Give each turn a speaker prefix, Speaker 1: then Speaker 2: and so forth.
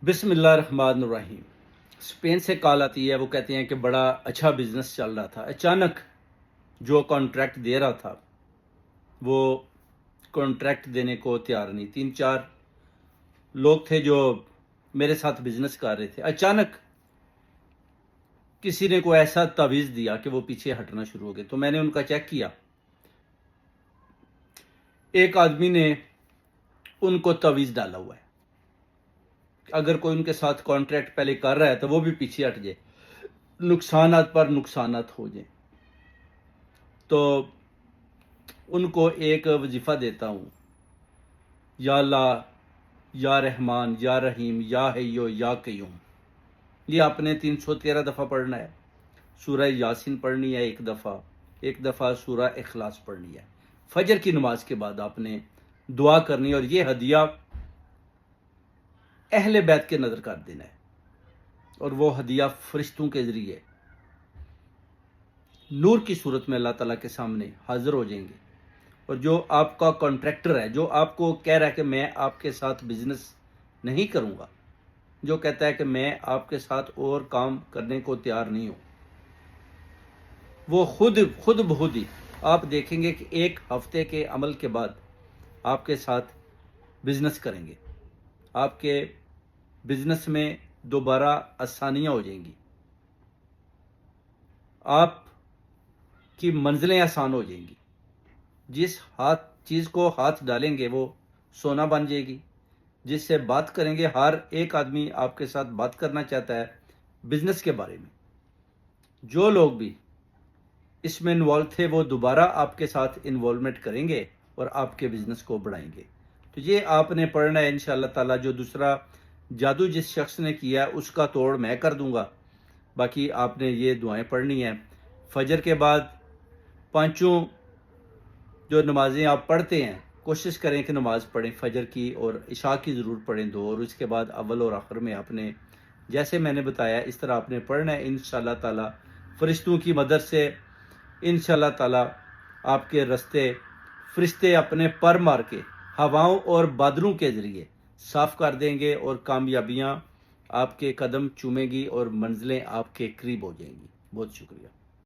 Speaker 1: بسم اللہ الرحمن الرحیم۔ اسپین سے کال آتی ہے، وہ کہتے ہیں کہ بڑا اچھا بزنس چل رہا تھا، اچانک جو کانٹریکٹ دے رہا تھا وہ کانٹریکٹ دینے کو تیار نہیں۔ 3-4 لوگ تھے جو میرے ساتھ بزنس کر رہے تھے، اچانک کسی نے کوئی ایسا تعویذ دیا کہ وہ پیچھے ہٹنا شروع ہو گئے۔ تو میں نے ان کا چیک کیا، ایک آدمی نے ان کو تعویذ ڈالا ہوا ہے، اگر کوئی ان کے ساتھ کانٹریکٹ پہلے کر رہا ہے تو وہ بھی پیچھے ہٹ جائے، نقصانات پر نقصانات ہو جائیں۔ تو ان کو ایک وظیفہ دیتا ہوں، یا اللہ، یا رحمان، یا رحیم، یا حیو یا قیوم۔ یہ آپ نے 313 دفعہ پڑھنا ہے۔ سورہ یاسین پڑھنی ہے ایک دفعہ سورہ اخلاص پڑھنی ہے۔ فجر کی نماز کے بعد آپ نے دعا کرنی ہے، اور یہ ہدیہ اہل بیت کے نظر کر دینا ہے، اور وہ ہدیہ فرشتوں کے ذریعے نور کی صورت میں اللہ تعالیٰ کے سامنے حاضر ہو جائیں گے۔ اور جو آپ کا کانٹریکٹر ہے، جو آپ کو کہہ رہا ہے کہ میں آپ کے ساتھ بزنس نہیں کروں گا، جو کہتا ہے کہ میں آپ کے ساتھ اور کام کرنے کو تیار نہیں ہوں، وہ خود بخود ہی آپ دیکھیں گے کہ ایک ہفتے کے عمل کے بعد آپ کے ساتھ بزنس کریں گے۔ آپ کے بزنس میں دوبارہ آسانیاں ہو جائیں گی، آپ کی منزلیں آسان ہو جائیں گی۔ جس چیز کو ہاتھ ڈالیں گے وہ سونا بن جائے گی۔ جس سے بات کریں گے، ہر ایک آدمی آپ کے ساتھ بات کرنا چاہتا ہے بزنس کے بارے میں۔ جو لوگ بھی اس میں انوالو تھے وہ دوبارہ آپ کے ساتھ انوالومنٹ کریں گے اور آپ کے بزنس کو بڑھائیں گے۔ تو یہ آپ نے پڑھنا ہے انشاءاللہ تعالیٰ۔ جو دوسرا جادو جس شخص نے کیا ہے اس کا توڑ میں کر دوں گا۔ باقی آپ نے یہ دعائیں پڑھنی ہیں۔ فجر کے بعد 5 جو نمازیں آپ پڑھتے ہیں، کوشش کریں کہ نماز پڑھیں، فجر کی اور عشاء کی ضرور پڑھیں 2، اور اس کے بعد اول اور آخر میں آپ نے جیسے میں نے بتایا اس طرح آپ نے پڑھنا ہے۔ انشاءاللہ تعالیٰ فرشتوں کی مدد سے انشاءاللہ تعالیٰ آپ کے رستے فرشتے اپنے پر مار کے ہواؤں اور بادلوں کے ذریعے صاف کر دیں گے، اور کامیابیاں آپ کے قدم چومیں گی اور منزلیں آپ کے قریب ہو جائیں گی۔ بہت شکریہ۔